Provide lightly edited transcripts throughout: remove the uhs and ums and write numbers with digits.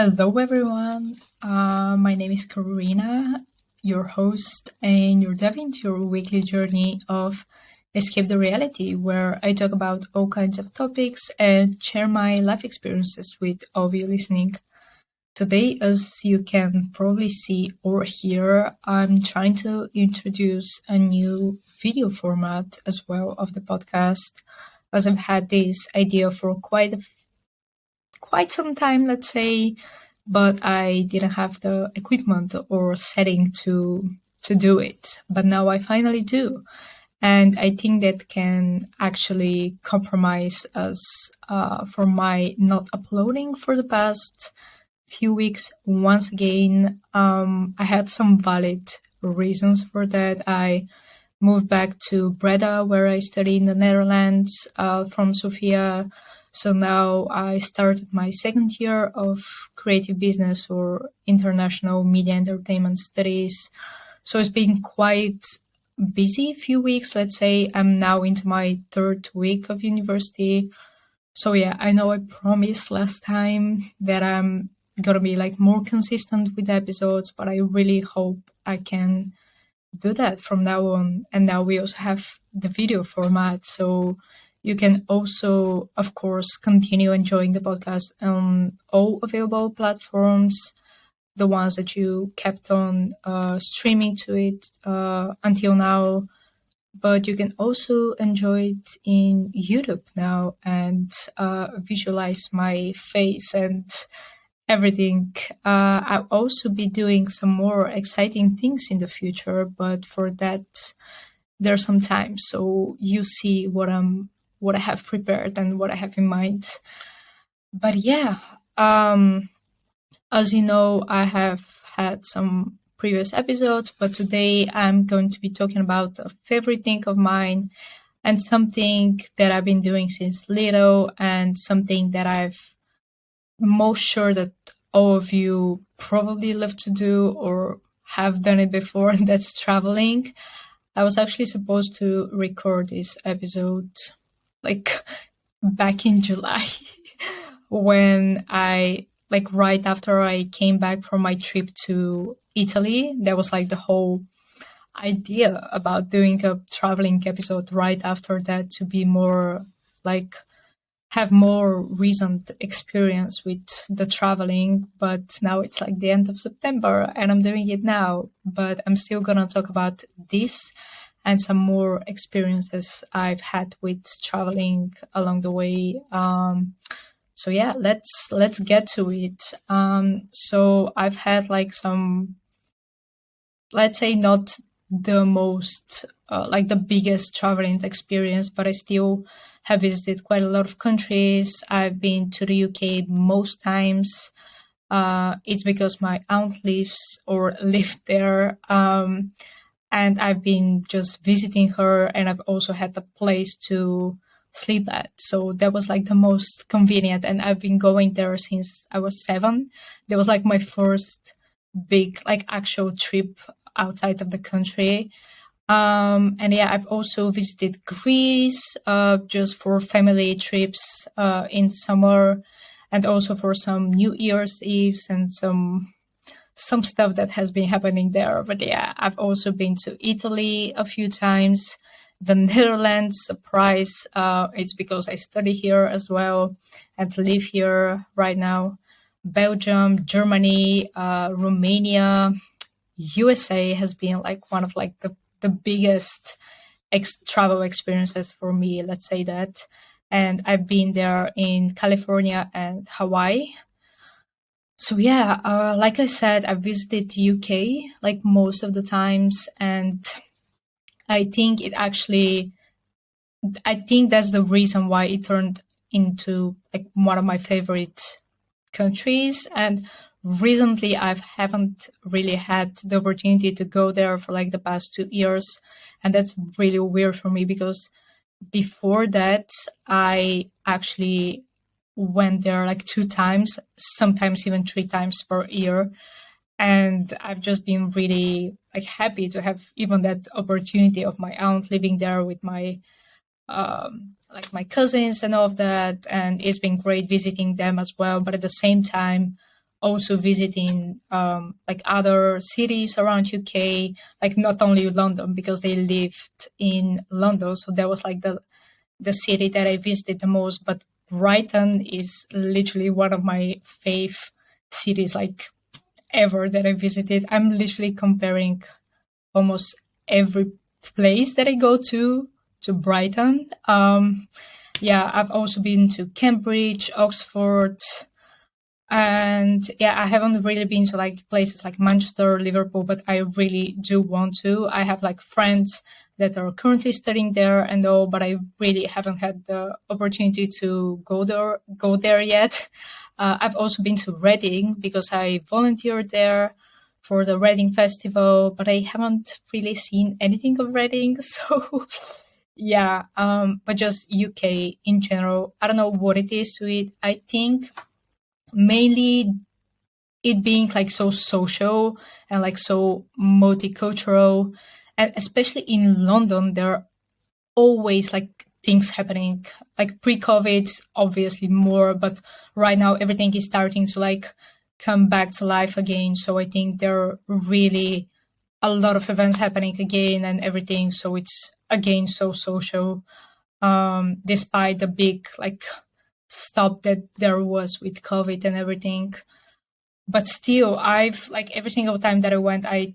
Hello, everyone. My name is Karina, your host, and you're diving into your weekly journey of Escape the Reality, where I talk about all kinds of topics and share my life experiences with all of you listening. Today, as you can probably see or hear, I'm trying to introduce a new video format as well of the podcast, as I've had this idea for quite some time, let's say, but I didn't have the equipment or setting to do it. But now I finally do. And I think that can actually compromise us for my not uploading for the past few weeks. Once again, I had some valid reasons for that. I moved back to Breda, where I studied in the Netherlands, from Sofia. So now I started my second year of creative business or international media entertainment studies. So it's been quite busy few weeks, let's say. I'm now into my third week of university. So yeah, I know I promised last time that I'm gonna be like more consistent with the episodes, but I really hope I can do that from now on. And now we also have the video format, so you can also, of course, continue enjoying the podcast on all available platforms, the ones that you kept on streaming to it until now. But you can also enjoy it in YouTube now and visualize my face and everything. I'll also be doing some more exciting things in the future, but for that, there's some time. So you see what I have prepared and what I have in mind. But yeah, as you know, I have had some previous episodes, but today I'm going to be talking about a favorite thing of mine and something that I've been doing since little and something that I've most sure that all of you probably love to do or have done it before, and that's traveling. I was actually supposed to record this episode like back in July when right after I came back from my trip to Italy. That was like the whole idea about doing a traveling episode right after that, to be more like have more recent experience with the traveling. But now it's like the end of September and I'm doing it now, but I'm still gonna talk about this and some more experiences I've had with traveling along the way. So yeah, let's get to it. So I've had like some, let's say, not the most like the biggest traveling experience, but I still have visited quite a lot of countries. I've been to the UK most times. It's because my aunt lives or lived there. And I've been just visiting her, and I've also had the place to sleep at. So that was like the most convenient. And I've been going there since I was 7. That was like my first big, like actual trip outside of the country. And yeah, I've also visited Greece, just for family trips, in summer, and also for some New Year's Eves and some stuff that has been happening there. But yeah, I've also been to Italy a few times, the Netherlands, surprise. It's because I study here as well and live here right now. Belgium, Germany, Romania, USA has been like one of like the biggest travel experiences for me, let's say that. And I've been there in California and Hawaii. So yeah, like I said, I visited UK like most of the times, and I think that's the reason why it turned into like one of my favorite countries. And recently I haven't really had the opportunity to go there for like the past 2 years, and that's really weird for me because before that I actually went there like 2 times, sometimes even 3 times per year. And I've just been really like happy to have even that opportunity of my aunt living there with my like my cousins and all of that. And it's been great visiting them as well. But at the same time, also visiting like other cities around UK, like not only London because they lived in London, so that was like the city that I visited the most. But Brighton is literally one of my fave cities, like ever that I visited. I'm literally comparing almost every place that I go to Brighton. Yeah, I've also been to Cambridge, Oxford, and yeah, I haven't really been to like places like Manchester, Liverpool, but I really do want to. I have like friends that are currently studying there and all, but I really haven't had the opportunity to go there yet. I've also been to Reading because I volunteered there for the Reading Festival, but I haven't really seen anything of Reading. So yeah, but just UK in general, I don't know what it is to it. I think mainly it being like so social and like so multicultural, and especially in London, there are always like things happening. Like pre-COVID, obviously more, but right now everything is starting to like come back to life again. So I think there are really a lot of events happening again and everything. So it's again so social, despite the big like stop that there was with COVID and everything. But still, I've like every single time that I went, I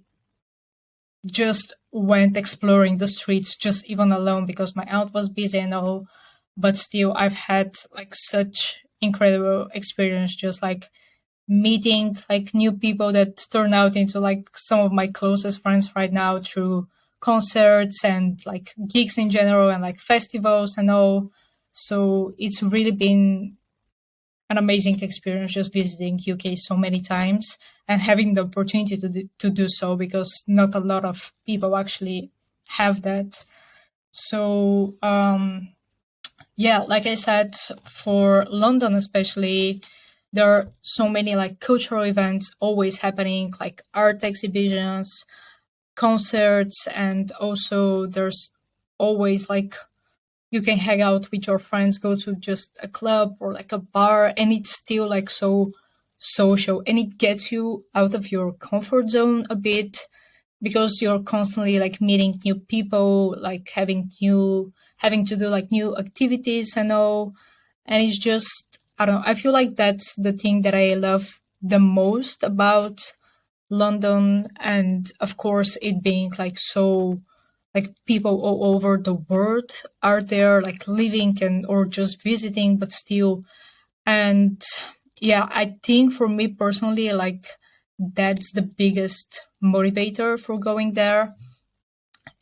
just went exploring the streets, just even alone because my aunt was busy and all. But still, I've had like such incredible experience, just like meeting like new people that turn out into like some of my closest friends right now through concerts and like gigs in general and like festivals and all. So it's really been an amazing experience just visiting UK so many times and having the opportunity to do so, because not a lot of people actually have that. So yeah, like I said, for London especially, there are so many like cultural events always happening, like art exhibitions, concerts, and also there's always like you can hang out with your friends, go to just a club or like a bar, and it's still like so social, and it gets you out of your comfort zone a bit because you're constantly like meeting new people, like having to do like new activities and all. And it's just, I don't know, I feel like that's the thing that I love the most about London. And of course, it being like so, like people all over the world are there, like living and or just visiting, but still. And yeah, I think for me personally, like that's the biggest motivator for going there.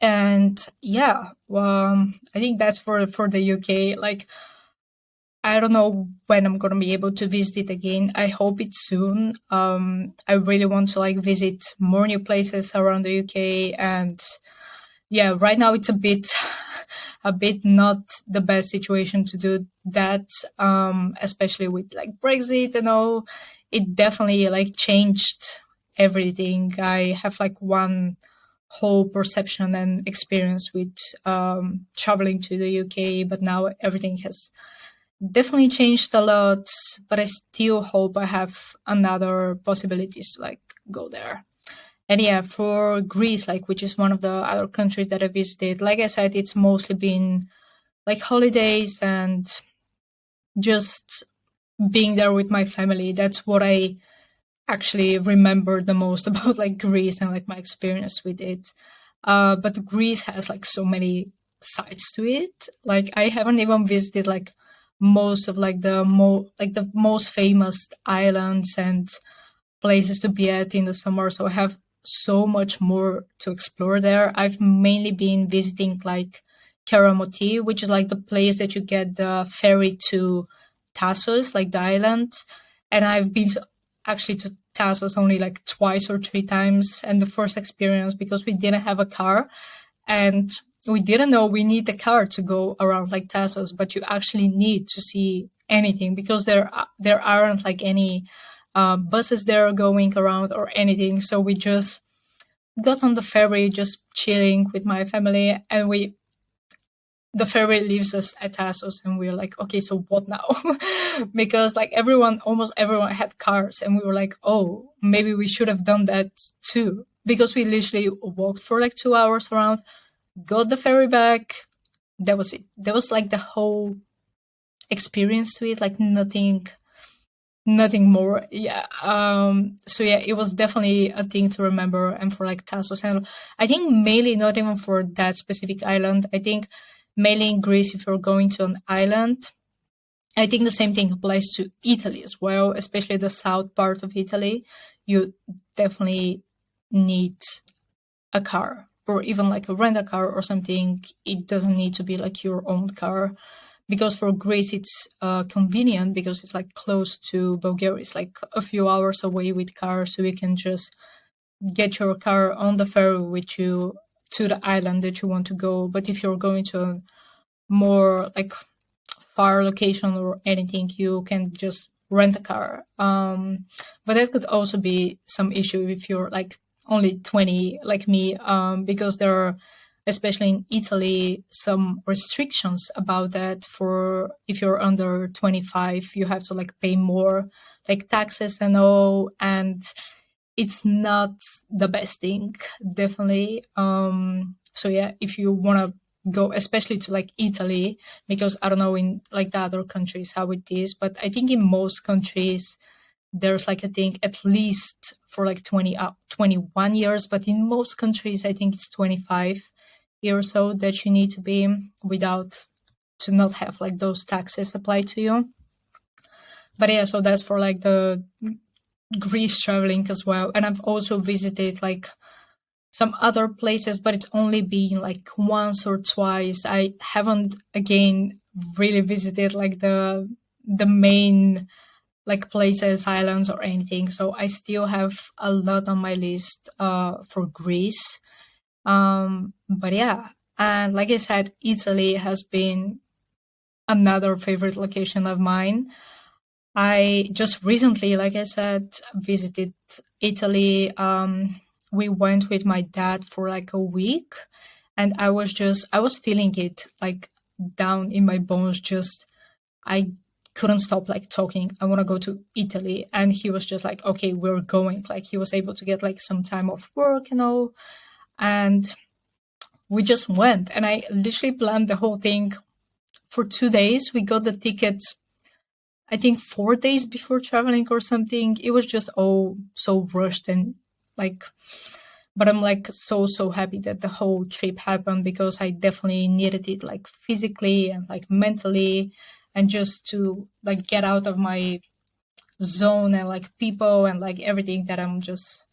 And yeah, I think that's for the UK. Like I don't know when I'm gonna be able to visit it again. I hope it's soon. I really want to like visit more new places around the UK. And yeah, right now it's a bit a bit not the best situation to do that, especially with like Brexit and all. It definitely like changed everything. I have like one whole perception and experience with traveling to the UK, but now everything has definitely changed a lot. But I still hope I have another possibilities to like go there. And yeah, for Greece, like which is one of the other countries that I visited, like I said, it's mostly been like holidays and just being there with my family. That's what I actually remember the most about like Greece and like my experience with it. But Greece has like so many sides to it. Like I haven't even visited like most of like the most famous islands and places to be at in the summer. So I have so much more to explore there. I've mainly been visiting like Karamoti, which is like the place that you get the ferry to Tassos, like the island. And I've been actually to Tassos only like twice or three times. And the first experience, because we didn't have a car and we didn't know we need a car to go around like Tassos, but you actually need to see anything because there aren't like any buses there going around or anything. So we just got on the ferry, just chilling with my family, and we the ferry leaves us at Tassos, and we were like, okay, so what now? Because like almost everyone had cars, and we were like, oh, maybe we should have done that too. Because we literally walked for like 2 hours around, got the ferry back. That was it. That was like the whole experience to it, like nothing more. Yeah. So yeah, it was definitely a thing to remember, and for like Tassos, and I think mainly not even for that specific island. I think mainly in Greece, if you're going to an island, I think the same thing applies to Italy as well, especially the south part of Italy. You definitely need a car, or even like a rent a car or something. It doesn't need to be like your own car, because for Greece it's convenient because it's like close to Bulgaria. It's like a few hours away with cars, so you can just get your car on the ferry with you to the island that you want to go. But if you're going to a more like far location or anything, you can just rent a car. But that could also be some issue if you're like only 20 like me, because there are, especially in Italy, some restrictions about that. For if you're under 25, you have to like pay more like taxes and all, and it's not the best thing, definitely. So yeah, if you want to go, especially to like Italy, because I don't know in like the other countries how it is, but I think in most countries there's like a thing at least for like 21 years, but in most countries I think it's 25 years old that you need to be without, to not have like those taxes applied to you. But yeah, so that's for like the Greece traveling as well. And I've also visited like some other places, but it's only been like once or twice. I haven't again really visited like the main like places, islands or anything. So I still have a lot on my list for Greece. But yeah, and like I said, Italy has been another favorite location of mine. I just recently, like I said, visited Italy. We went with my dad for like a week, and I was feeling it like down in my bones. Just, I couldn't stop like talking. I want to go to Italy. And he was just like, okay, we're going. Like he was able to get like some time off work and all. And we just went, and I literally planned the whole thing for 2 days. We got the tickets, I think 4 days before traveling or something. It was just all so rushed, and like, but I'm like so happy that the whole trip happened, because I definitely needed it, like physically and like mentally, and just to like get out of my zone and like people and like everything that I'm just,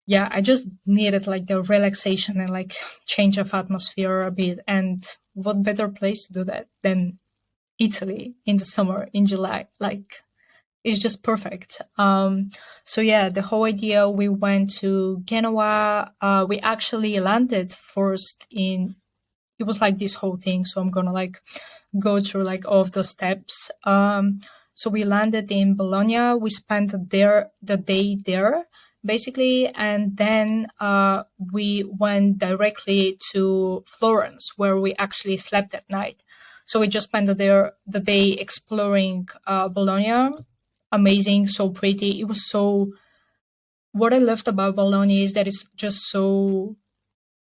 yeah, I just needed like the relaxation and like change of atmosphere a bit. And what better place to do that than Italy in the summer, in July? Like, it's just perfect. So yeah, the whole idea, we went to Genoa. We actually landed first in, it was like this whole thing. So I'm gonna like go through like all of the steps. So we landed in Bologna. We spent the day there basically, and then we went directly to Florence, where we actually slept at night. So we just spent the day exploring Bologna. Amazing, so pretty. It was so, what I loved about Bologna is that it's just so,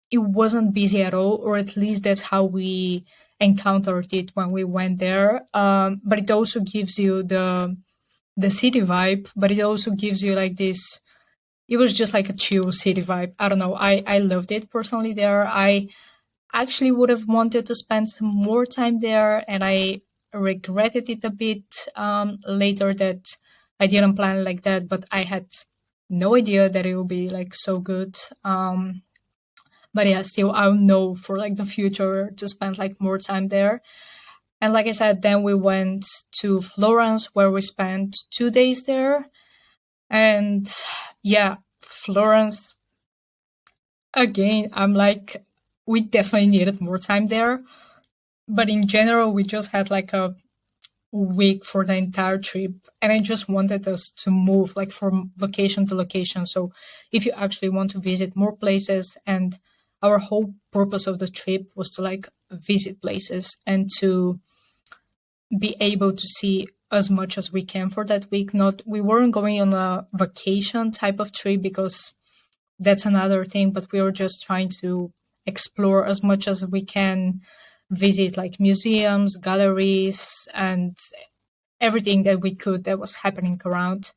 it wasn't busy at all, or at least that's how we encountered it when we went there. But it also gives you the city vibe, but it also gives you like this, it was just like a chill city vibe. I don't know. I loved it personally there. I actually would have wanted to spend some more time there, and I regretted it a bit later that I didn't plan like that, but I had no idea that it would be like so good. But yeah, still I'll know for like the future to spend like more time there. And like I said, then we went to Florence, where we spent 2 days there. And yeah, Florence, again, I'm like, we definitely needed more time there. But in general, we just had like a week for the entire trip, and I just wanted us to move like from location to location. So if you actually want to visit more places, and our whole purpose of the trip was to like visit places and to be able to see as much as we can for that week. We weren't going on a vacation type of trip because that's another thing, but we were just trying to explore as much as we can, visit like museums, galleries, and everything that we could that was happening around.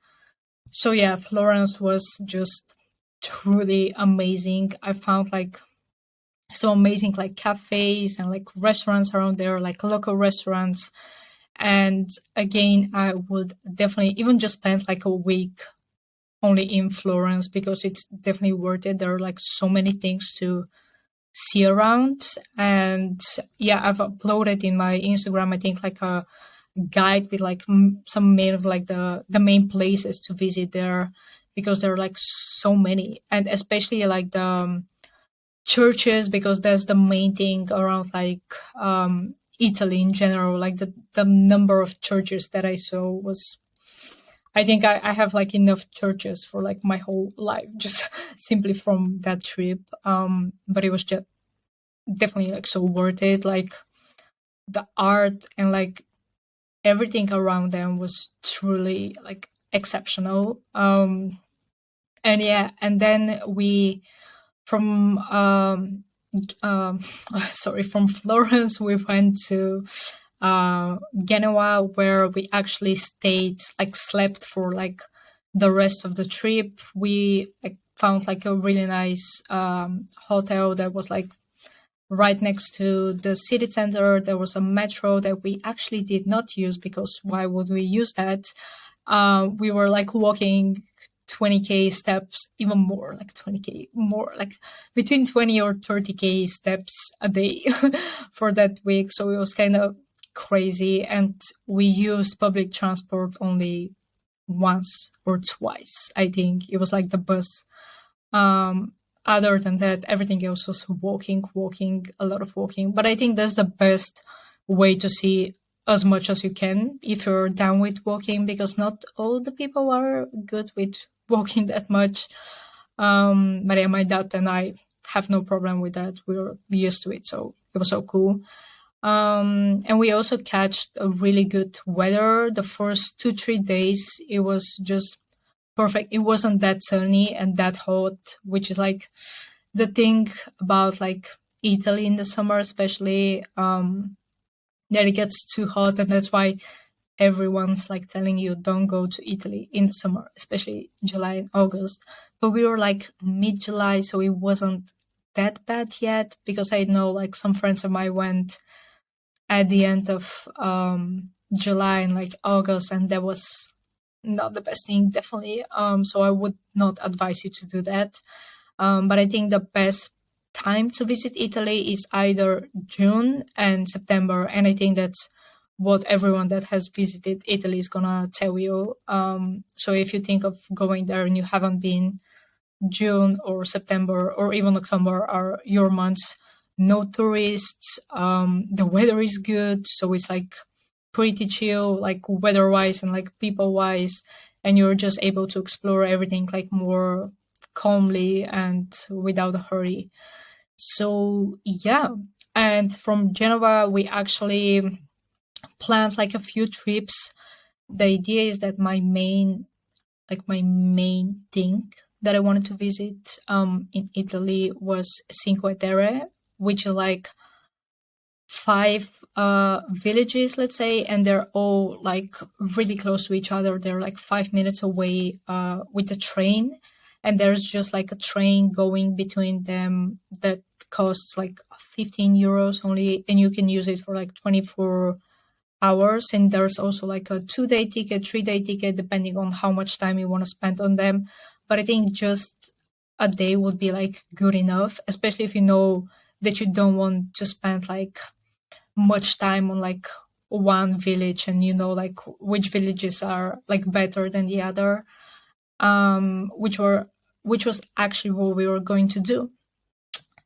So yeah, Florence was just truly amazing. I found like so amazing like cafes and like restaurants around there, like local restaurants. And again, I would definitely even just spend like a week only in Florence because it's definitely worth it. There are like so many things to see around. And yeah, I've uploaded in my Instagram, I think like a guide with like some main of like the main places to visit there, because there are like so many, and especially like the churches, because that's the main thing around like Italy in general. Like the number of churches that I saw was, I think I have like enough churches for like my whole life, just simply from that trip. But it was just definitely like so worth it. Like the art and like everything around them was truly like exceptional. And yeah, and then we from from Florence we went to Genoa, where we actually stayed, like slept for like the rest of the trip. We like found like a really nice hotel that was like right next to the city center. There was a metro that we actually did not use, because why would we use that? We were like walking 20k steps, even more, like 20k more, like between 20 or 30k steps a day for that week. So it was kind of crazy, and we used public transport only once or twice. I think it was like the bus. Other than that, everything else was walking, a lot of walking. But I think that's the best way to see as much as you can if you're down with walking, because not all the people are good with walking that much. But yeah, my dad and I have no problem with that. We were used to it, so it was so cool. And we also catch a really good weather. The first 2-3 days, it was just perfect. It wasn't that sunny and that hot, which is like the thing about like Italy in the summer, especially, that it gets too hot, and that's why everyone's like telling you don't go to Italy in the summer, especially July and August. But we were like mid-July, so it wasn't that bad yet, because I know like some friends of mine went at the end of July and like August, and that was not the best thing, definitely. So I would not advise you to do that. But I think the best time to visit Italy is either June and September, and I think that's what everyone that has visited Italy is gonna tell you. So if you think of going there and you haven't been, June or September or even October are your months. No tourists. The weather is good, so it's like pretty chill, like weather-wise and like people-wise, and you're just able to explore everything like more calmly and without a hurry. So yeah, and from Genoa we actually planned like a few trips. The idea is that my main thing that I wanted to visit in Italy was Cinque Terre, which are like 5 villages, let's say, and they're all like really close to each other. They're like 5 minutes away with the train, and there's just like a train going between them that costs like 15 euros only, and you can use it for like 24 hours. And there's also like a 2-day ticket, 3-day ticket, depending on how much time you want to spend on them. But I think just a day would be like good enough, especially if you know that you don't want to spend like much time on like one village, and you know like which villages are like better than the other, which was actually what we were going to do.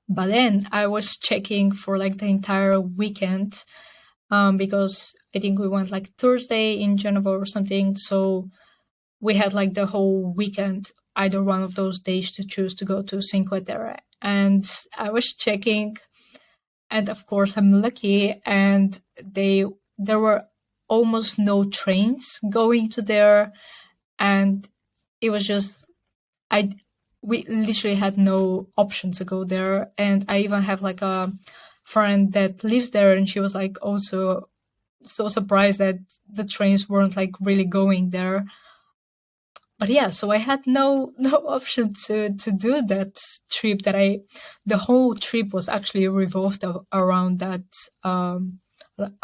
But then I was checking for like the entire weekend, because I think we went like Thursday in Genoa or something. So we had like the whole weekend, either one of those days to choose to go to Cinque Terre. And I was checking, And of course, I'm lucky, and there were almost no trains going to there, and it was just we literally had no option to go there. And I even have like a friend that lives there, and she was like also so surprised that the trains weren't like really going there. But yeah, so I had no option to do that trip. The whole trip was actually revolved around that,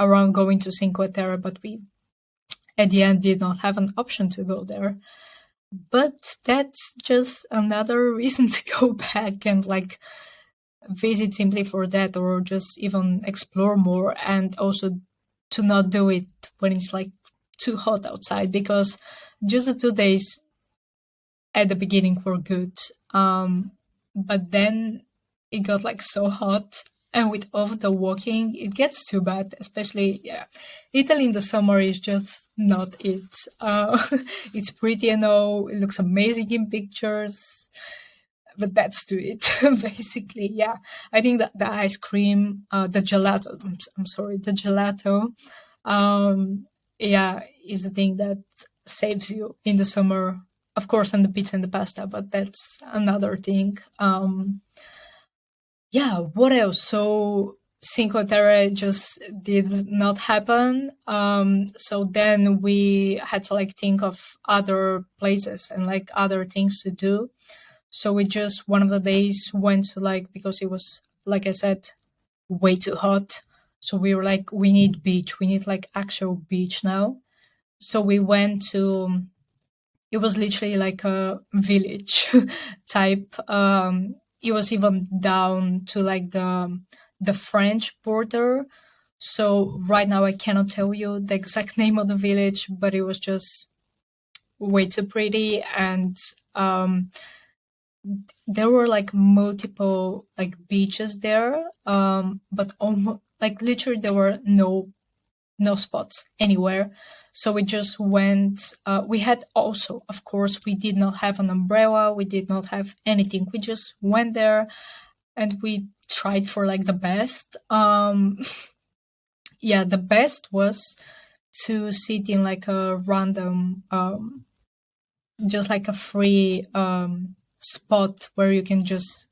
around going to Cinque Terre, but we at the end did not have an option to go there. But that's just another reason to go back and like visit simply for that, or just even explore more, and also to not do it when it's like too hot outside, because just the 2 days at the beginning were good. But then it got like so hot, and with all the walking, it gets too bad. Especially, yeah, Italy in the summer is just not it. It's pretty and all, it looks amazing in pictures, but that's to it. Basically, yeah. I think that the ice cream, the gelato. I'm sorry, the gelato. Yeah, is the thing that saves you in the summer. Of course, and the pizza and the pasta, but that's another thing. Yeah, what else? So Cinque Terre just did not happen. So then we had to like think of other places and like other things to do. So we just one of the days went to like, because it was, like I said, way too hot. So we were like, we need beach. We need like actual beach now. So we went to, it was literally like a village type. It was even down to like the French border. So right now I cannot tell you the exact name of the village, but it was just way too pretty. And there were like multiple like beaches there, but almost like literally there were no spots anywhere. So we just went. We had also, of course, we did not have an umbrella. We did not have anything. We just went there, and we tried for like the best. Yeah, the best was to sit in like a random, just like a free spot where you can just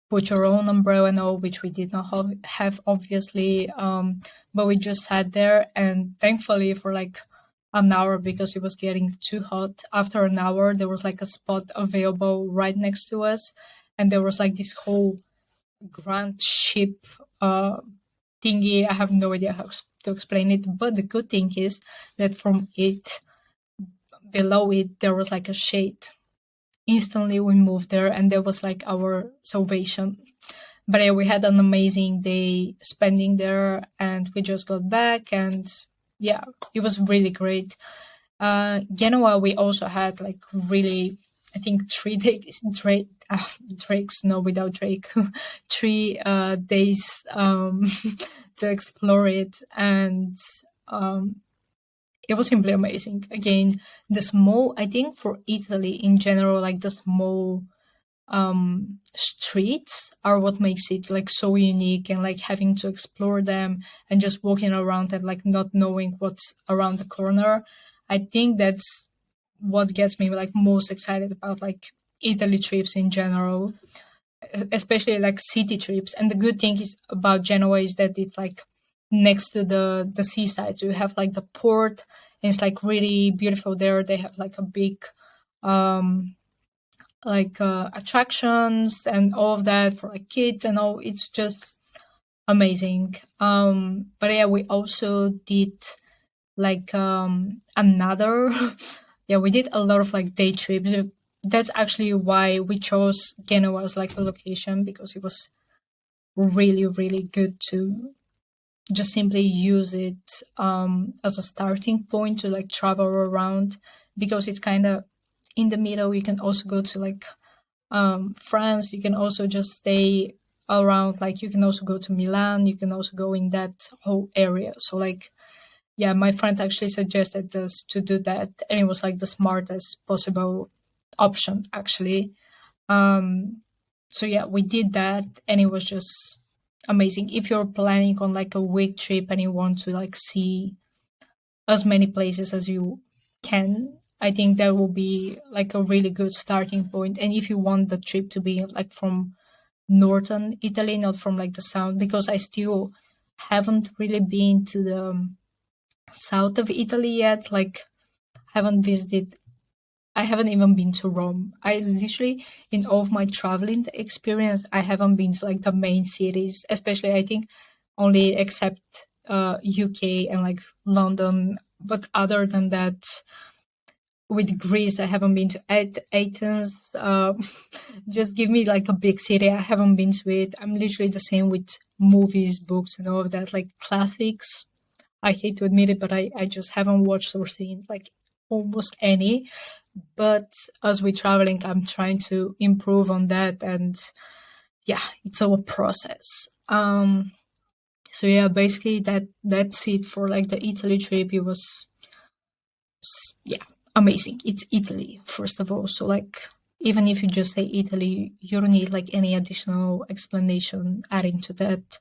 put your own umbrella and all, which we did not have obviously. But we just sat there, and thankfully for like an hour, because it was getting too hot. After an hour, there was like a spot available right next to us, and there was like this whole grand ship thingy. I have no idea how to explain it, but the good thing is that from it, below it, there was like a shade. Instantly we moved there, and that was like our salvation. But yeah, we had an amazing day spending there, and we just got back, and yeah, it was really great. Genoa, we also had like really, I think 3 days, Drake's, no, without Drake, 3 days to explore it, and it was simply amazing. Again, I think for Italy in general, like the small streets are what makes it like so unique, and like having to explore them and just walking around and like not knowing what's around the corner. I think that's what gets me like most excited about like Italy trips in general, especially like city trips. And the good thing is about Genoa is that it's like next to the seaside. So you have like the port, and it's like really beautiful there. They have like a big attractions and all of that for like kids and all. It's just amazing. But yeah, we also did like another yeah, we did a lot of like day trips. That's actually why we chose Genoa as like a location, because it was really, really good to just simply use it as a starting point to like travel around, because it's kind of in the middle. You can also go to like France. You can also just stay around, like you can also go to Milan. You can also go in that whole area. So like, yeah, my friend actually suggested us to do that, and it was like the smartest possible option actually. So yeah, we did that, and it was just amazing. If you're planning on like a week trip and you want to like see as many places as you can, I think that will be like a really good starting point. And if you want the trip to be like from northern Italy, not from like the south, because I still haven't really been to the south of Italy yet. Like, haven't visited. I haven't even been to Rome. I literally, in all of my traveling experience, I haven't been to like the main cities, especially I think only except UK and like London. But other than that, with Greece, I haven't been to Athens. Just give me like a big city. I haven't been to it. I'm literally the same with movies, books, and all of that, like classics. I hate to admit it, but I just haven't watched or seen like almost any. But as we're traveling, I'm trying to improve on that. And yeah, it's all a process. So yeah, basically that's it for like the Italy trip. It was, yeah, amazing. It's Italy, first of all. So like, even if you just say Italy, you don't need like any additional explanation adding to that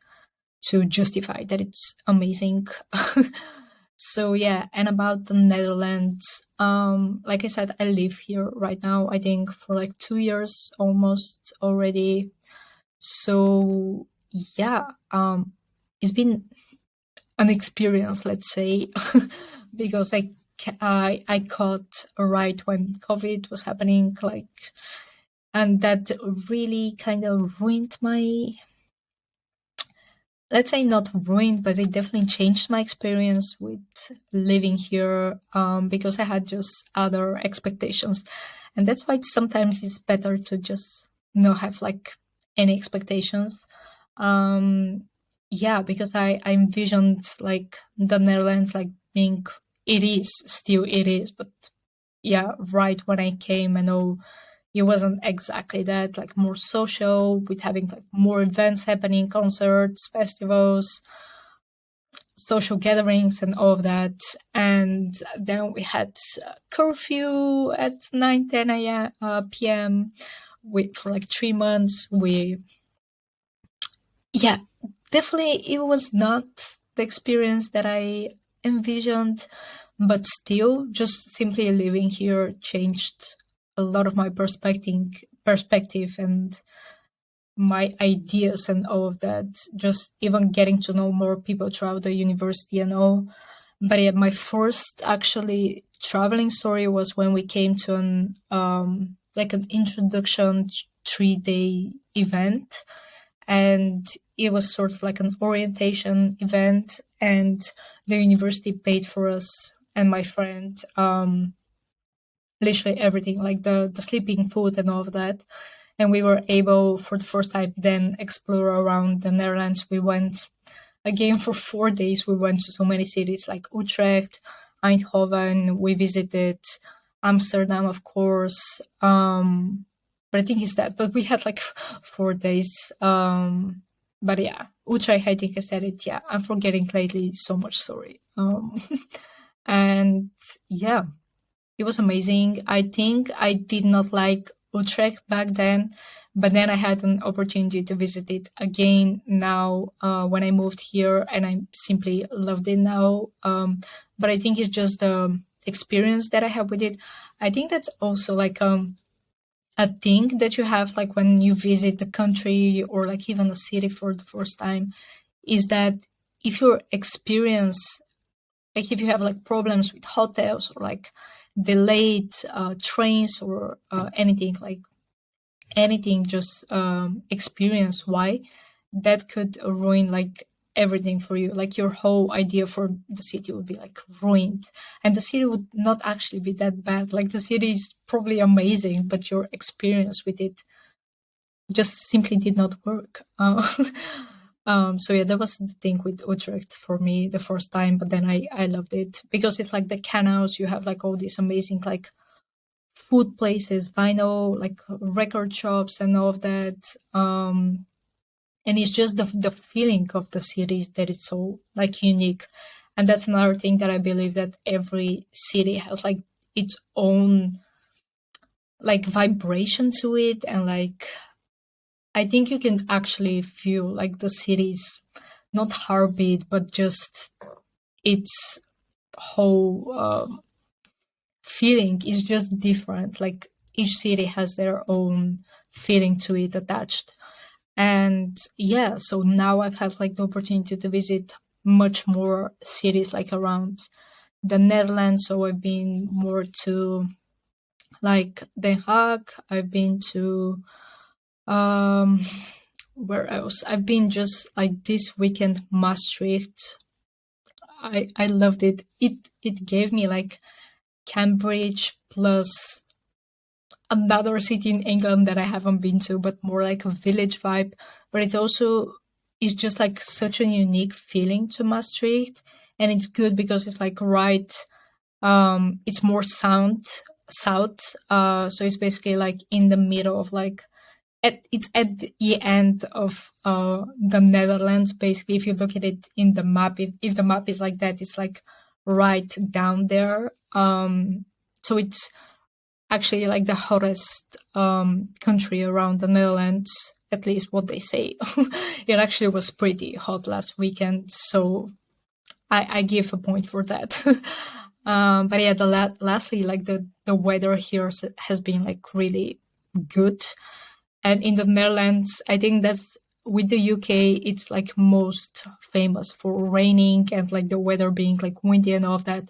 to justify that it's amazing. So yeah, and about the Netherlands, like I said, I live here right now, I think for like 2 years almost already. So yeah, it's been an experience, let's say, because I caught right when COVID was happening, like, and that really kind of ruined my, let's say not ruined, but it definitely changed my experience with living here, because I had just other expectations. And that's why sometimes it's better to just not have like any expectations. Yeah, because I envisioned like the Netherlands like being, it is, but yeah, right when I came, I know it wasn't exactly that, like more social, with having like more events happening, concerts, festivals, social gatherings, and all of that. And then we had curfew at 9, 10 a.m. PM. For like 3 months. Yeah, definitely it was not the experience that I envisioned, but still, just simply living here changed a lot of my perspective and my ideas and all of that. Just even getting to know more people throughout the university and all. But yeah, my first actually traveling story was when we came to an like an introduction 3-day event, and it was sort of like an orientation event, and the university paid for us and my friend literally everything, like the sleeping, food, and all of that. And we were able for the first time then explore around the Netherlands. We went again for 4 days. We went to so many cities like Utrecht, Eindhoven. We visited Amsterdam, of course. But I think it's that. But we had like 4 days. But yeah, Utrecht, I think I said it. Yeah, I'm forgetting lately so much. Sorry. And yeah, it was amazing. I think I did not like Utrecht back then, but then I had an opportunity to visit it again now when I moved here, and I simply loved it now. But I think it's just the experience that I have with it. I think that's also like a thing that you have like when you visit the country or like even a city for the first time, is that if your experience, like if you have like problems with hotels or like delayed trains or anything, like anything, just experience why, that could ruin like everything for you. Like your whole idea for the city would be like ruined, and the city would not actually be that bad. Like the city is probably amazing, but your experience with it just simply did not work. So yeah, that was the thing with Utrecht for me the first time, but then I loved it because it's like the canals. You have like all these amazing like food places, vinyl, like record shops and all of that. And it's just the feeling of the city that it's so like unique. And that's another thing that I believe, that every city has like its own like vibration to it, and like I think you can actually feel like the city's not heartbeat, but just its whole feeling is just different. Like each city has their own feeling to it attached. And yeah, so now I've had like the opportunity to visit much more cities like around the Netherlands. So I've been more to like Den Haag. I've been to um where else? I've been just like this weekend Maastricht. I loved it. It gave me like Cambridge plus another city in England that I haven't been to, but more like a village vibe. But it also is just like such a unique feeling to Maastricht, and it's good because it's like right. It's more south. So it's basically like in the middle of like it's at the end of the Netherlands. Basically, if you look at it in the map, if the map is like that, it's like right down there. So it's actually like the hottest country around the Netherlands, at least what they say. It actually was pretty hot last weekend, so I give a point for that. But yeah, lastly, like the weather here has been like really good. And in the Netherlands, I think that with the UK, it's like most famous for raining and like the weather being like windy and all of that.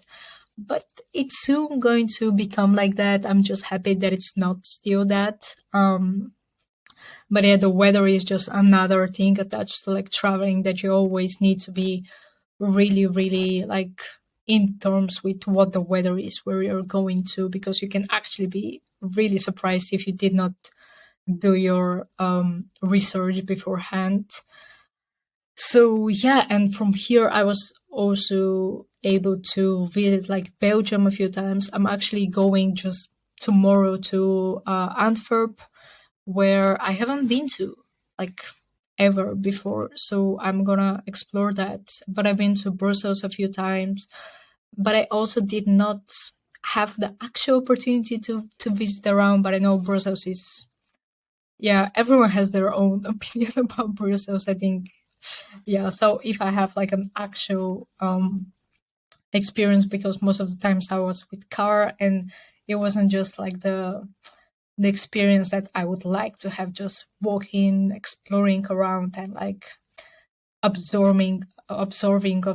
But it's soon going to become like that. I'm just happy that it's not still that. But yeah, the weather is just another thing attached to like traveling that you always need to be really, really like in terms with what the weather is where you're going to, because you can actually be really surprised if you did not do your research beforehand. So yeah, and from here I was also able to visit like Belgium a few times. I'm actually going just tomorrow to Antwerp, where I haven't been to like ever before. So I'm gonna explore that. But I've been to Brussels a few times, but I also did not have the actual opportunity to visit around. But I know Brussels is, yeah, everyone has their own opinion about Brussels, I think. Yeah, so if I have like an actual experience, because most of the times I was with car and it wasn't just like the experience that I would like to have, just walking, exploring around and like absorbing of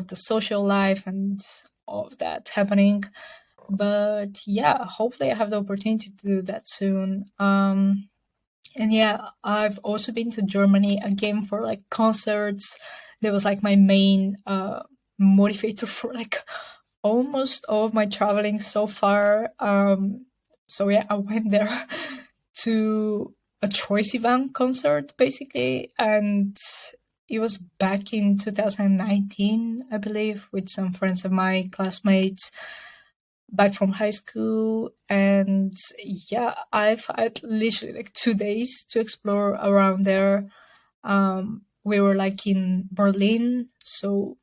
the social life and all of that happening. But yeah, hopefully I have the opportunity to do that soon. And yeah, I've also been to Germany again for like concerts. That was like my main motivator for like almost all of my traveling so far. So yeah, I went there to a Troye Sivan concert basically, and it was back in 2019, I believe, with some friends of my classmates back from high school. And yeah, I've had literally like 2 days to explore around there. We were like in Berlin, so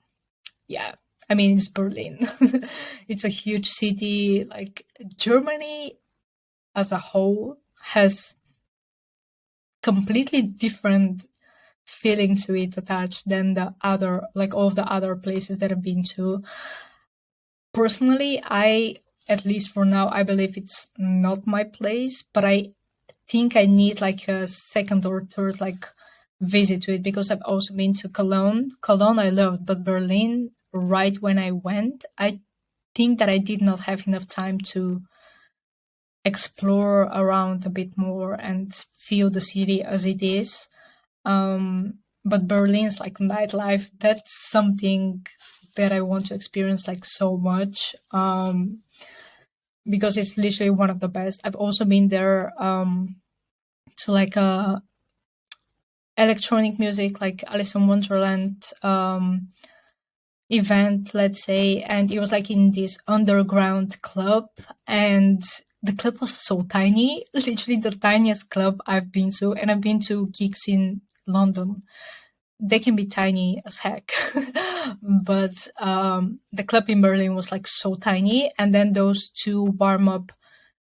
yeah, I mean it's Berlin. It's a huge city. Like Germany as a whole has completely different feeling to it attached than the other, like all of the other places that I've been to. Personally, at least for now, I believe it's not my place, but I think I need like a second or third like visit to it, because I've also been to Cologne. Cologne I loved, but Berlin, right when I went, I think that I did not have enough time to explore around a bit more and feel the city as it is. But Berlin's like nightlife, that's something that I want to experience like so much, because it's literally one of the best. I've also been there to like a electronic music, like Alice in Wonderland event, let's say, and it was like in this underground club, and the club was so tiny, literally the tiniest club I've been to, and I've been to gigs in London. They can be tiny as heck. But the club in Berlin was like so tiny, and then those two warm-up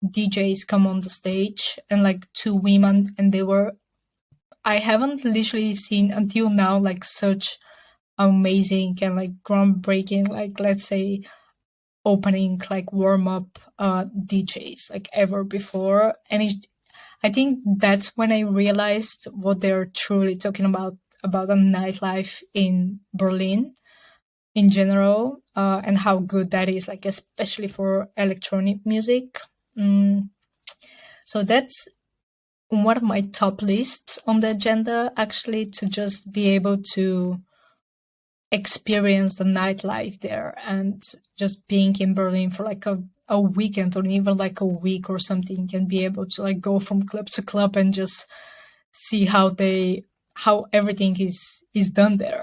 DJs come on the stage, and like two women, and they were I haven't literally seen until now like such amazing and like groundbreaking, like let's say opening like warm up DJs like ever before. And I think that's when I realized what they're truly talking about a nightlife in Berlin in general, and how good that is, like especially for electronic music. Mm, so that's one of my top lists on the agenda, actually, to just be able to experience the nightlife there, and just being in Berlin for like a weekend or even like a week or something, and be able to like go from club to club and just see how everything is done there.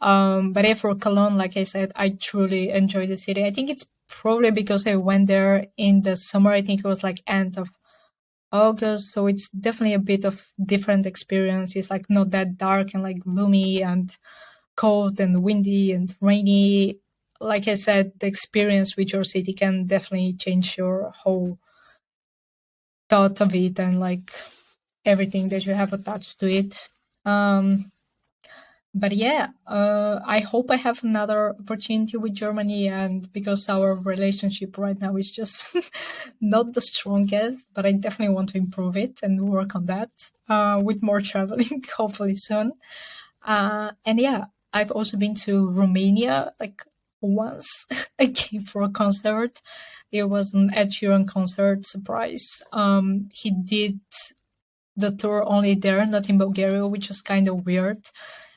But yeah, for Cologne, like I said, I truly enjoy the city. I think it's probably because I went there in the summer. I think it was like end of August, so it's definitely a bit of different experience. It's like not that dark and like gloomy and cold and windy and rainy. Like I said, the experience with your city can definitely change your whole thought of it and like everything that you have attached to it. But yeah, I hope I have another opportunity with Germany, and because our relationship right now is just not the strongest, but I definitely want to improve it and work on that with more traveling, hopefully soon. And yeah, I've also been to Romania like once. I came for a concert. It was an Ed Sheeran concert, surprise. He did the tour only there, not in Bulgaria, which was kind of weird.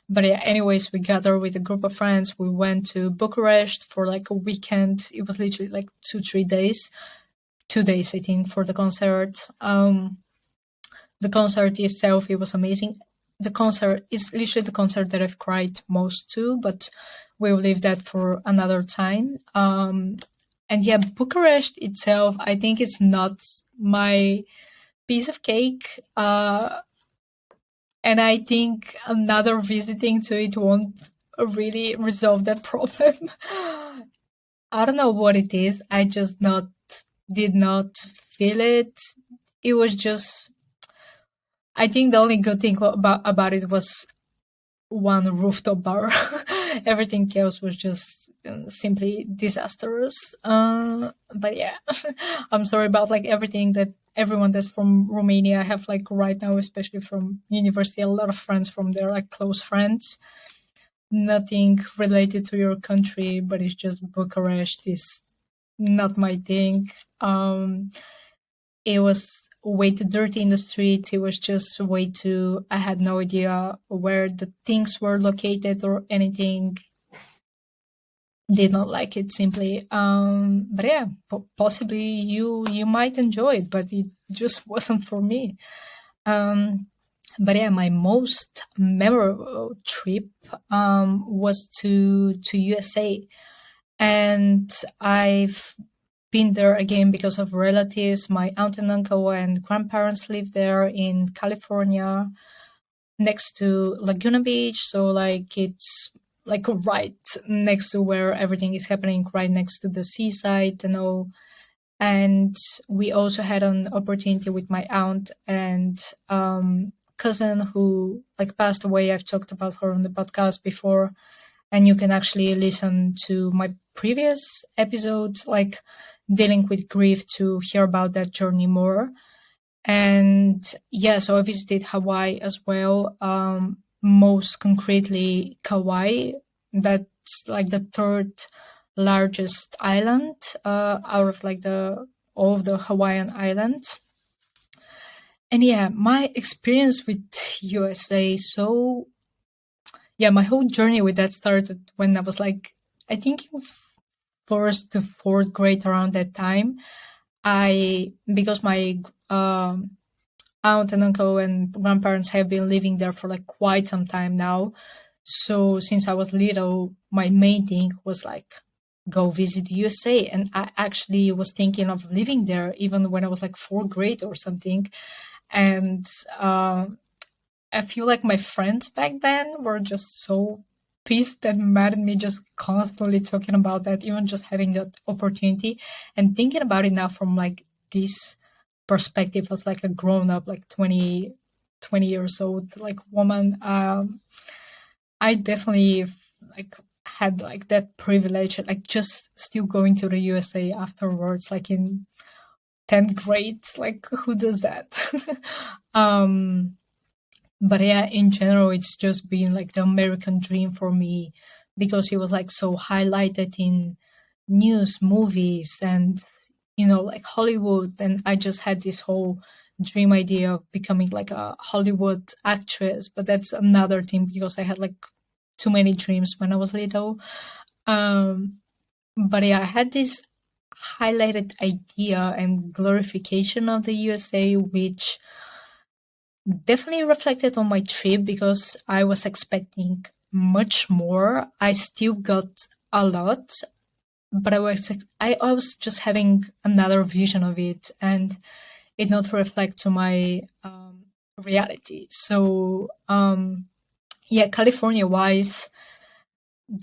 But yeah, anyways, we gathered with a group of friends. We went to Bucharest for like a weekend. It was literally like 2-3 days, 2 days, I think, for the concert. The concert itself, it was amazing. The concert is literally the concert that I've cried most to, but we'll leave that for another time. And yeah, Bucharest itself, I think it's not my piece of cake. And I think another visiting to it won't really resolve that problem. I don't know what it is. I just did not feel it. It was just, I think the only good thing about it was one rooftop bar. Everything else was just simply disastrous. But yeah, I'm sorry about like everything that everyone that's from Romania I have like right now, especially from university, a lot of friends from there, like close friends. Nothing related to your country, but it's just Bucharest is not my thing. It was way too dirty in the streets. It was just way too, I had no idea where the things were located or anything. Did not like it simply. But yeah, possibly you might enjoy it, but it just wasn't for me. But yeah, my most memorable trip was to USA, and I've been there again because of relatives. My aunt and uncle and grandparents live there in California, next to Laguna Beach. So like it's like right next to where everything is happening, right next to the seaside and all. And we also had an opportunity with my aunt and cousin who like passed away. I've talked about her on the podcast before, and you can actually listen to my previous episodes, like dealing with grief, to hear about that journey more. And yeah, so I visited Hawaii as well. Most concretely, Kauai. That's like the third largest island out of like all of the Hawaiian islands. And yeah, my experience with USA. So yeah, my whole journey with that started when I was like, I think in first to fourth grade, around that time. Because my aunt and uncle and grandparents have been living there for like quite some time now. So since I was little, my main thing was like go visit USA, and I actually was thinking of living there even when I was like fourth grade or something. And I feel like my friends back then were just so pissed and mad at me, just constantly talking about that, even just having that opportunity. And thinking about it now from like this perspective as like a grown up, like 20, 20 years old like woman, I definitely like had like that privilege, like just still going to the USA afterwards, like in 10th grade. Like who does that? But yeah, in general, it's just been like the American dream for me, because it was like so highlighted in news, movies, and like Hollywood. And I just had this whole dream idea of becoming like a Hollywood actress. But that's another thing, because I had like too many dreams when I was little. But yeah, I had this highlighted idea and glorification of the USA, which definitely reflected on my trip, because I was expecting much more. I still got a lot, but I was just having another vision of it, and it not reflect to my reality. So yeah, California wise,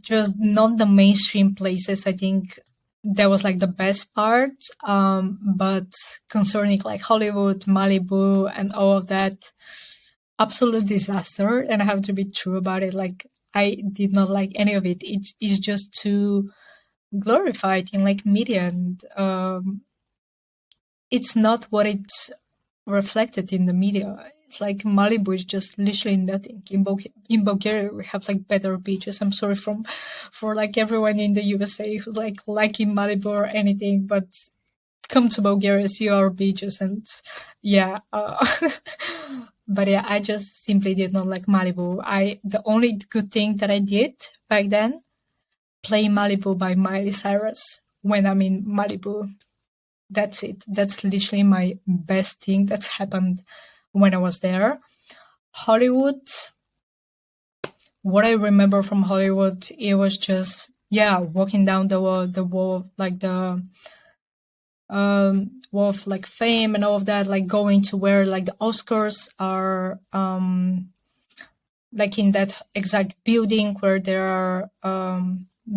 just not the mainstream places. I think that was like the best part. But concerning like Hollywood, Malibu, and all of that, absolute disaster. And I have to be true about it. Like I did not like any of it. It is just too glorified in like media, and it's not what it's reflected in the media. It's like Malibu is just literally nothing. In Bulgaria, we have like better beaches. I'm sorry for like everyone in the USA who's like liking Malibu or anything, but come to Bulgaria, see our beaches, and yeah. But yeah, I just simply did not like Malibu. The only good thing that I did back then, play Malibu by Miley Cyrus when I'm in Malibu. That's it. That's literally my best thing that's happened when I was there. Hollywood, what I remember from Hollywood, it was just, yeah, walking down the wall, like the wall of like fame and all of that, like going to where like the Oscars are, like in that exact building where they're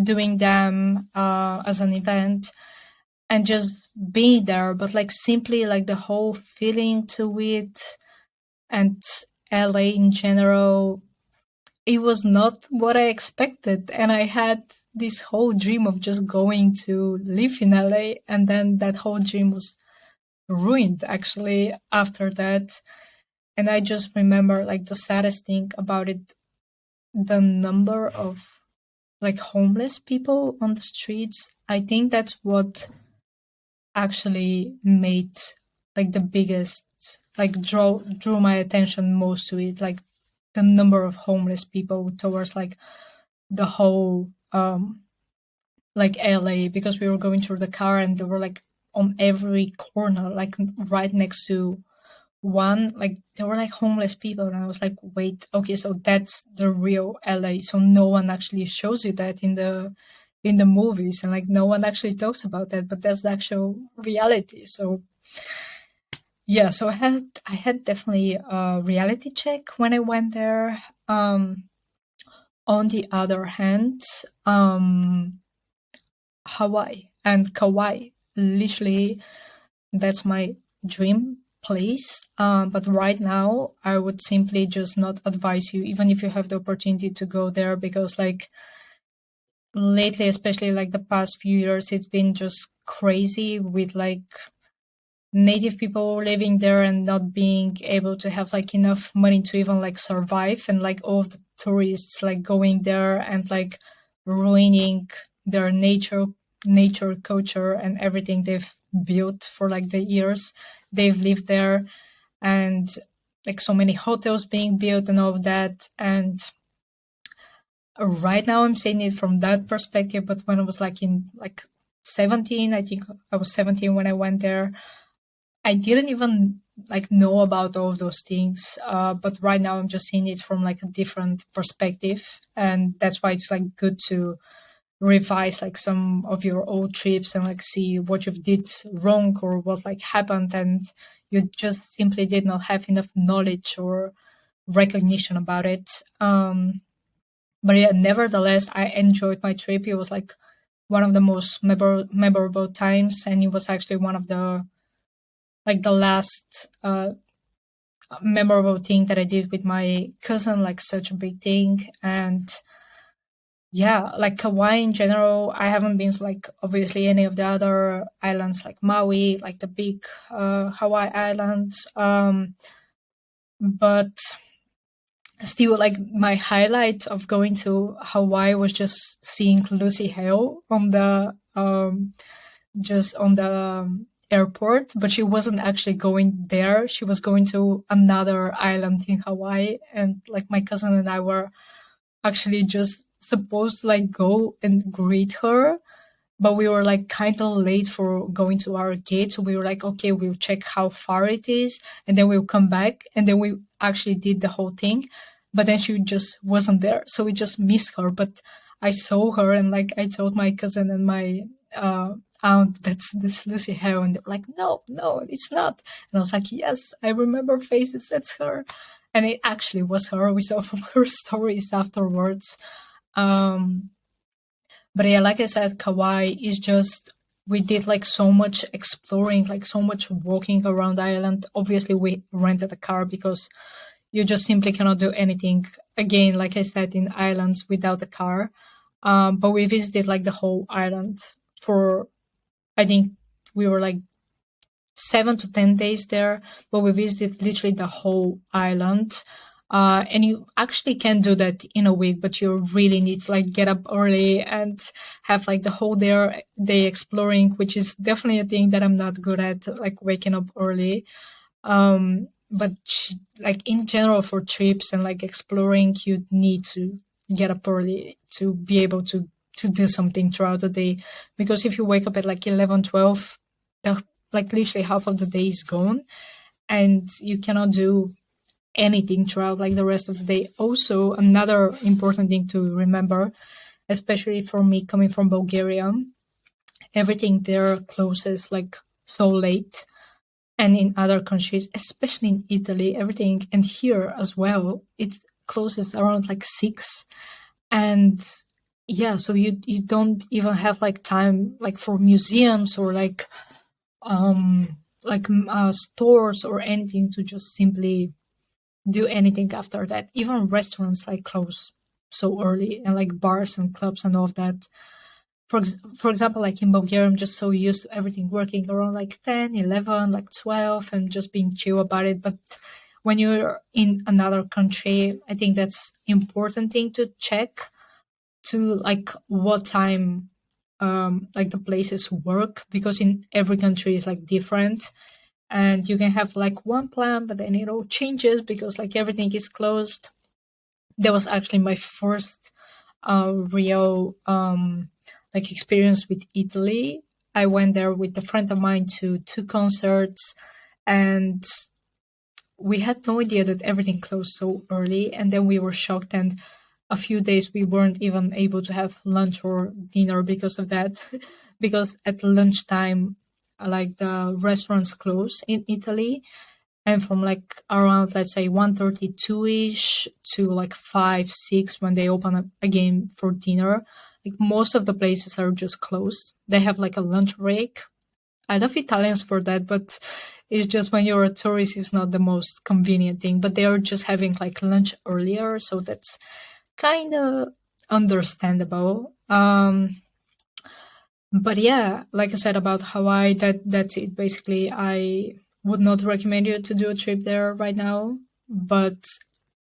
doing them as an event, and just being there. But like simply like the whole feeling to it, and LA in general, it was not what I expected. And I had this whole dream of just going to live in LA, and then that whole dream was ruined actually after that. And I just remember like the saddest thing about it, the number of like homeless people on the streets. I think that's what actually made like the biggest, like drew my attention most to it, like the number of homeless people towards like the whole like LA, because we were going through the car and they were like on every corner, like right next to one, like there were like homeless people. And I was like, wait, okay, so that's the real LA. So no one actually shows you that in the movies, and like no one actually talks about that, but that's the actual reality. So yeah, so I had definitely a reality check when I went there. On the other hand, Hawaii and Kauai, literally, that's my dream place. But right now, I would simply just not advise you, even if you have the opportunity to go there, because like lately, especially like the past few years, it's been just crazy with like native people living there and not being able to have like enough money to even like survive, and like all of the tourists like going there and like ruining their nature, culture, and everything they've built for like the years they've lived there, and like so many hotels being built and all of that. And right now I'm saying it from that perspective, but when I was like in like 17, I think I was 17 when I went there, I didn't even like know about all of those things. But right now I'm just seeing it from like a different perspective. And that's why it's like good to revise like some of your old trips and like see what you did wrong or what like happened. And you just simply did not have enough knowledge or recognition about it. But yeah, nevertheless, I enjoyed my trip. It was like one of the most memorable times. And it was actually one of the like the last memorable thing that I did with my cousin, like such a big thing. And yeah, like Kauai in general, I haven't been to like obviously any of the other islands like Maui, like the big Hawaii islands. But still, like my highlight of going to Hawaii was just seeing Lucy Hale on the just on the airport, but she wasn't actually going there. She was going to another island in Hawaii, and like my cousin and I were actually just supposed to like go and greet her, but we were like kind of late for going to our gate, so we were like, okay, we'll check how far it is and then we'll come back. And then we actually did the whole thing, but then she just wasn't there, so we just missed her. But I saw her, and like I told my cousin and my aunt, that's this Lucy Hale, and they were like, no, it's not. And I was like, yes, I remember faces, that's her. And it actually was her. We saw from her stories afterwards. But yeah, like I said, Kauai is just, we did like so much exploring, like so much walking around the island. Obviously, we rented a car because you just simply cannot do anything, again, like I said, in islands without a car. But we visited like the whole island for, I think we were like 7 to 10 days there, but we visited literally the whole island. And you actually can do that in a week, but you really need to like get up early and have like the whole day exploring, which is definitely a thing that I'm not good at, like waking up early. But like in general for trips and like exploring, you need to get up early to be able to do something throughout the day. Because if you wake up at like 11, 12, like literally half of the day is gone and you cannot do anything throughout like the rest of the day. Also, another important thing to remember, especially for me coming from Bulgaria, everything there closes like so late. And in other countries, especially in Italy, everything, and here as well, it closes around like 6. And yeah, so you don't even have like time like for museums or like stores or anything to just simply do anything after that. Even restaurants like close so early, and like bars and clubs and all of that. For example, like in Bulgaria, I'm just so used to everything working around like 10, 11, like 12, and just being chill about it. But when you're in another country, I think that's important thing to check to like what time like the places work, because in every country is like different. And you can have like one plan, but then it all changes because like everything is closed. That was actually my first real like experience with Italy. I went there with a friend of mine to 2 concerts, and we had no idea that everything closed so early. And then we were shocked, and a few days we weren't even able to have lunch or dinner because of that. Because at lunchtime, like the restaurants close in Italy, and from like around, let's say 1:32ish to like 5, 6 when they open up again for dinner, like most of the places are just closed. They have like a lunch break. I love Italians for that, but it's just when you're a tourist, it's not the most convenient thing. But they are just having like lunch earlier, so that's kind of understandable. But yeah, like I said about Hawaii, that's it. Basically, I would not recommend you to do a trip there right now. But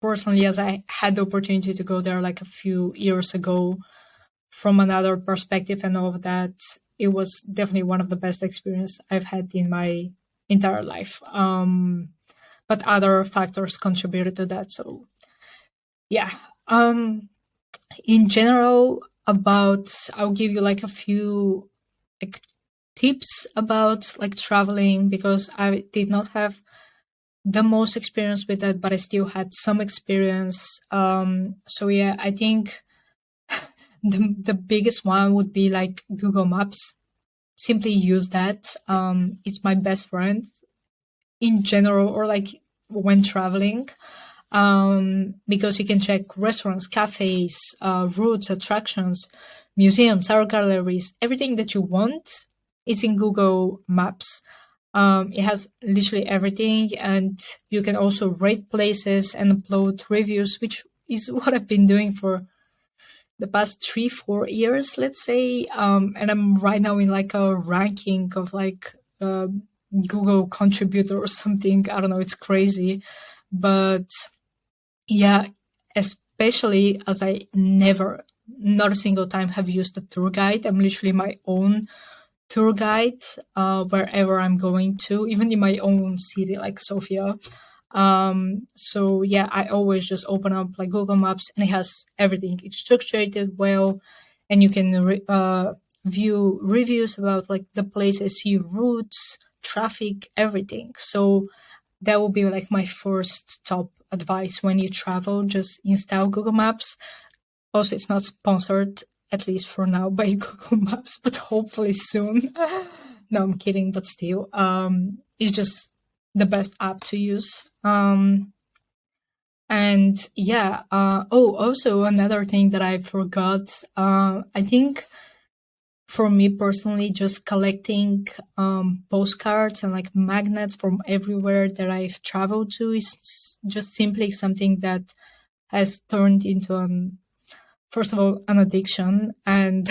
personally, as I had the opportunity to go there like a few years ago from another perspective and all of that, it was definitely one of the best experiences I've had in my entire life. But other factors contributed to that. So yeah. In general, I'll give you like a few like tips about like traveling, because I did not have the most experience with that, but I still had some experience. So yeah, I think the biggest one would be like Google Maps. Simply use that. It's my best friend in general, or like when traveling. Because you can check restaurants, cafes, routes, attractions, museums, art galleries, everything that you want is in Google Maps. It has literally everything, and you can also rate places and upload reviews, which is what I've been doing for the past 3-4 years, let's say. And I'm right now in like a ranking of like Google contributor or something. I don't know, it's crazy. But yeah, especially as I never, not a single time, have used a tour guide. I'm literally my own tour guide wherever I'm going to, even in my own city like Sofia. So yeah, I always just open up like Google Maps, and it has everything. It's structured well, and you can view reviews about like the places, see routes, traffic, everything. So that will be like my first top advice when you travel. Just install Google Maps. Also, it's not sponsored, at least for now, by Google Maps, but hopefully soon. No, I'm kidding, but still, it's just the best app to use. And yeah, also another thing that I forgot, I think for me personally, just collecting postcards and like magnets from everywhere that I've traveled to is just simply something that has turned into first of all, an addiction, and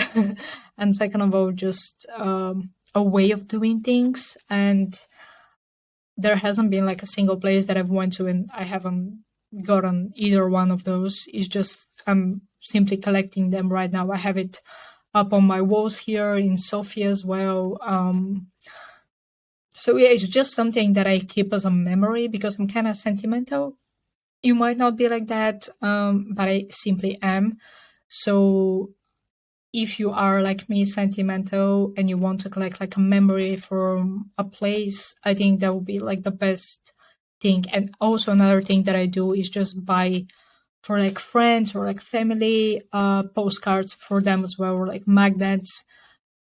and second of all, just a way of doing things. And there hasn't been like a single place that I've went to and I haven't gotten either one of those. It's just I'm simply collecting them right now. I have it up on my walls here in Sofia as well. So yeah, it's just something that I keep as a memory because I'm kind of sentimental. You might not be like that, but I simply am. So if you are like me, sentimental, and you want to collect like a memory from a place, I think that would be like the best thing. And also another thing that I do is just buy for like friends or like family postcards for them as well, or like magnets.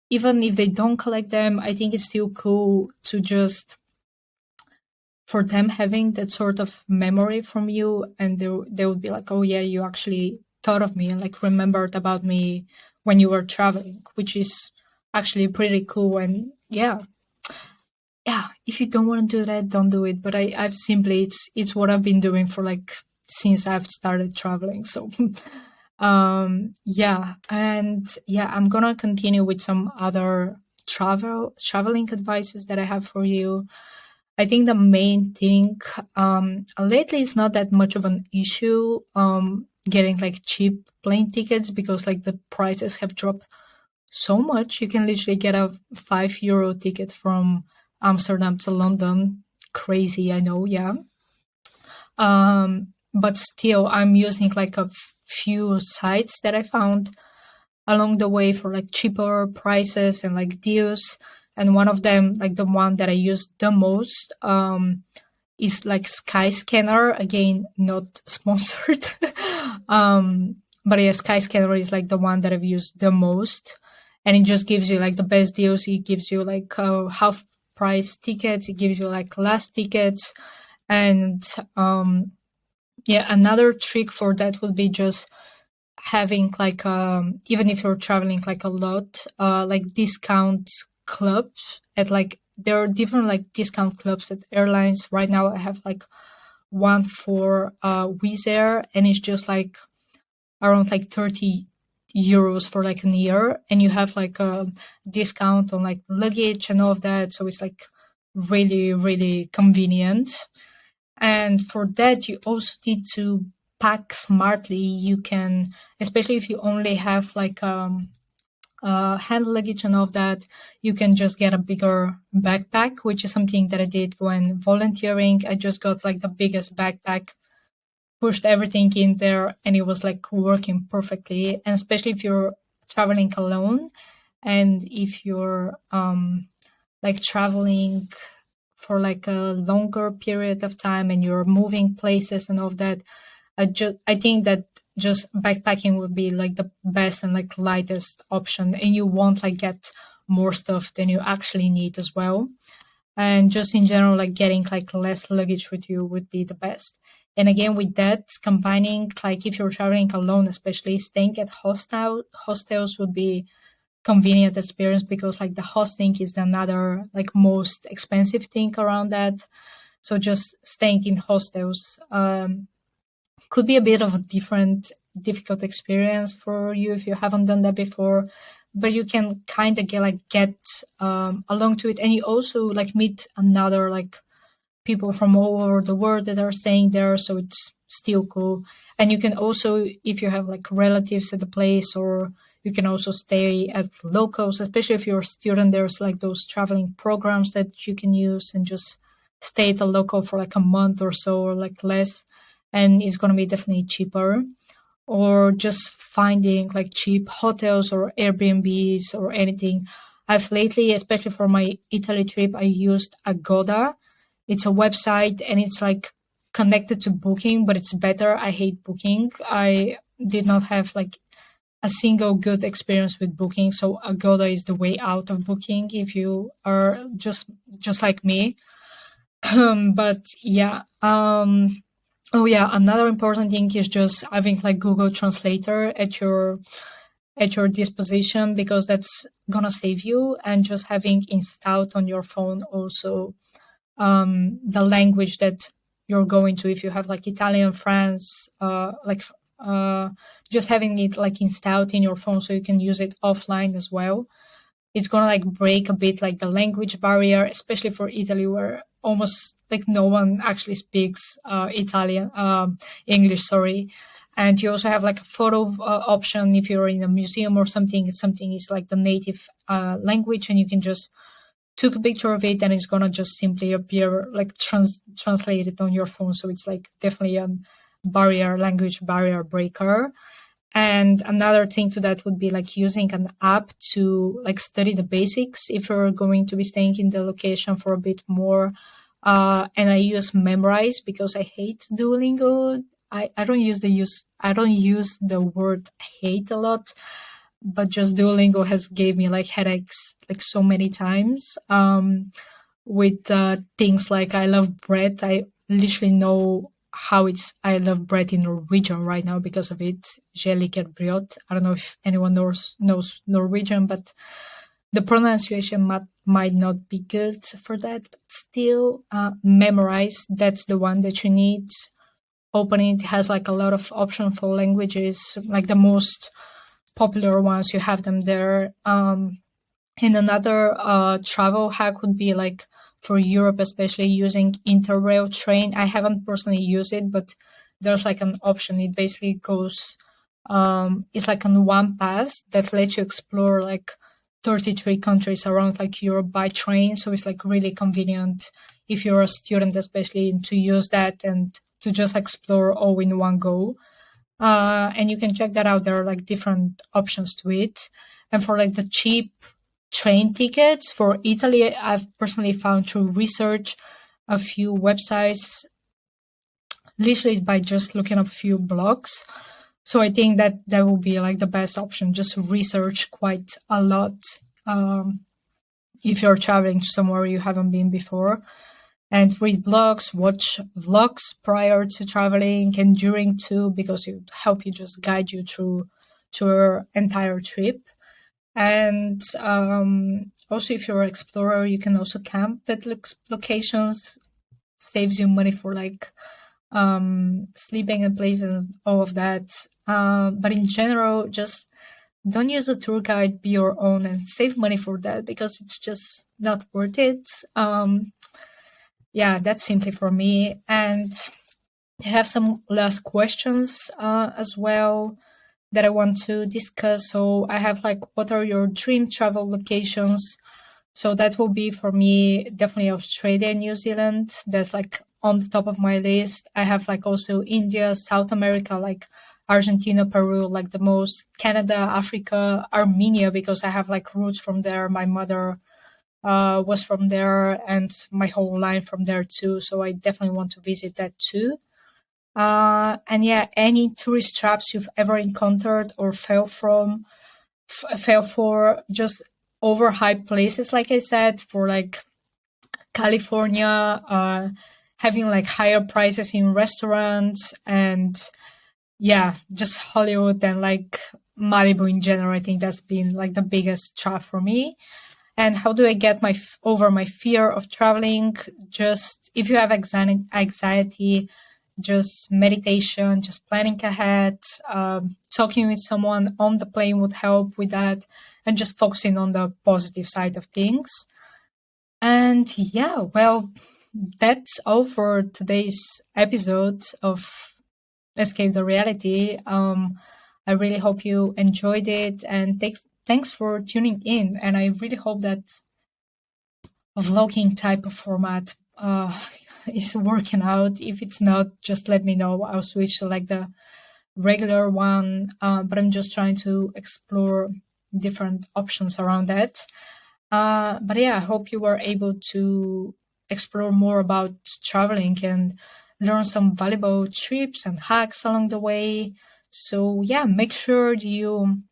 Even if they don't collect them, I think it's still cool to just for them having that sort of memory from you, and they would be like, oh yeah, you actually thought of me and like remembered about me when you were traveling, which is actually pretty cool. And yeah, if you don't want to do that, don't do it. But I've simply it's what I've been doing for like since I've started traveling. So yeah, and yeah, I'm gonna continue with some other traveling advices that I have for you. I think the main thing lately is not that much of an issue getting like cheap plane tickets because like the prices have dropped so much. You can literally get a €5 ticket from Amsterdam to London. Crazy, I know, yeah. But still, I'm using like a few sites that I found along the way for like cheaper prices and like deals. And one of them, like the one that I use the most, is like Skyscanner. Again, not sponsored. But yeah, Skyscanner is like the one that I've used the most. And it just gives you like the best deals. It gives you like half price tickets. It gives you like last tickets. And yeah, another trick for that would be just having like even if you're traveling like a lot, like discount clubs at like there are different like discount clubs at airlines. Right now I have like one for Wizz Air, and it's just like around like €30 for like a year, and you have like a discount on like luggage and all of that, so it's like really really convenient. And for that you also need to pack smartly. You can, especially if you only have like hand luggage and all of that, you can just get a bigger backpack, which is something that I did when volunteering. I just got like the biggest backpack, pushed everything in there, and it was like working perfectly. And especially if you're traveling alone, and if you're like traveling for like a longer period of time and you're moving places and all of that, I think that just backpacking would be like the best and like lightest option, and you won't like get more stuff than you actually need as well. And just in general, like getting like less luggage with you would be the best. And again, with that, combining like if you're traveling alone, especially staying at hostels would be convenient experience, because like the hosting is another like most expensive thing around that. So just staying in hostels could be a bit of a difficult experience for you if you haven't done that before, but you can kind of get along to it, and you also like meet another like people from all over the world that are staying there, so it's still cool. And you can also, if you have like relatives at the place, or you can also stay at locals, especially if you're a student. There's like those traveling programs that you can use and just stay at a local for like a month or so, or like less, and it's going to be definitely cheaper. Or just finding like cheap hotels or Airbnbs or anything. I've lately, especially for my Italy trip, I used Agoda. It's a website and it's like connected to Booking, but it's better. I hate Booking. I did not have like a single good experience with Booking, so Agoda is the way out of Booking if you are just like me. But yeah. Oh yeah, another important thing is just having like Google Translator at your disposition, because that's gonna save you, and just having installed on your phone also the language that you're going to. If you have like Italian, France, just having it like installed in your phone so you can use it offline as well. It's gonna like break a bit like the language barrier, especially for Italy, where almost like no one actually speaks English, sorry. And you also have like a photo option if you're in a museum or something. Something is like the native language, and you can just took a picture of it, and it's gonna just simply appear like translated on your phone. So it's like definitely a language barrier breaker. And another thing to that would be like using an app to like study the basics if you're going to be staying in the location for a bit more. And I use Memrise because I hate Duolingo. I don't use the word hate a lot, but just Duolingo has gave me like headaches like so many times. With things like I love bread. I literally know I love bread in Norwegian right now because of it. Je liker brød. I don't know if anyone knows Norwegian, but the pronunciation might not be good for that. But still, Memrise, that's the one that you need. Open it has like a lot of options for languages, like the most popular ones, you have them there. And another travel hack would be like for Europe, especially using Interrail train. I haven't personally used it, but there's like an option. It basically goes, it's like on one pass that lets you explore like 33 countries around like Europe by train. So it's like really convenient if you're a student, especially, to use that and to just explore all in one go. And you can check that out. There are like different options to it. And for like the cheap train tickets for Italy, I've personally found through research a few websites, literally by just looking up a few blogs. So I think that will be like the best option. Just research quite a lot if you're traveling to somewhere you haven't been before, and read blogs, watch vlogs prior to traveling and during too, because it would help you just guide you through your entire trip. And also, if you're an explorer, you can also camp at locations. Saves you money for like sleeping in places, all of that. But in general, just don't use a tour guide. Be your own and save money for that, because it's just not worth it. Yeah, that's simply for me. And I have some last questions as well that I want to discuss. So I have like, what are your dream travel locations? So that will be for me definitely Australia and New Zealand. That's like on the top of my list. I have like also India, South America, like Argentina, Peru, like the most, Canada, Africa, Armenia, because I have like roots from there. My mother was from there and my whole line from there too. So I definitely want to visit that too. And yeah, any tourist traps you've ever encountered or fell for, just overhyped places, like I said, for like California, having like higher prices in restaurants, and yeah, just Hollywood and like Malibu in general. I think that's been like the biggest trap for me. And how do I get over my fear of traveling? Just if you have anxiety, just meditation, just planning ahead, talking with someone on the plane would help with that, and just focusing on the positive side of things. And yeah, well, that's all for today's episode of Escape the Reality. I really hope you enjoyed it, and thanks for tuning in. And I really hope that a vlogging type of format is working out. If it's not, just let me know. I'll switch to like the regular one, but I'm just trying to explore different options around that. But yeah, I hope you were able to explore more about traveling and learn some valuable tips and hacks along the way. So yeah, make sure you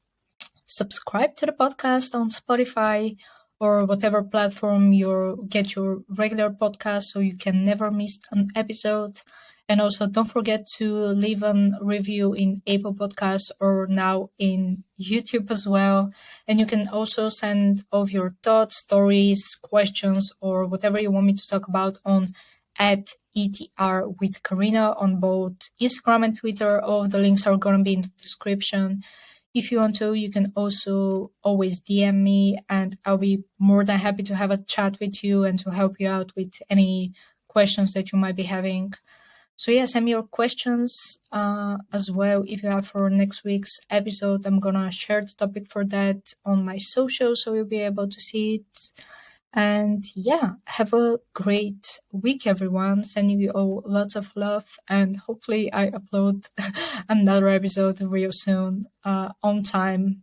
subscribe to the podcast on Spotify or whatever platform you get your regular podcast so you can never miss an episode. And also don't forget to leave a review in Apple Podcasts or now in YouTube as well. And you can also send all your thoughts, stories, questions, or whatever you want me to talk about on @ETR with Karina on both Instagram and Twitter. All of the links are going to be in the description. If you want to, you can also always DM me, and I'll be more than happy to have a chat with you and to help you out with any questions that you might be having. So yeah, send me your questions as well if you have for next week's episode. I'm gonna share the topic for that on my social, so you'll be able to see it. And yeah, have a great week, everyone. Sending you all lots of love, and hopefully I upload another episode real soon on time.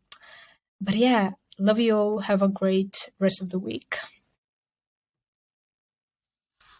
But yeah, love you all. Have a great rest of the week.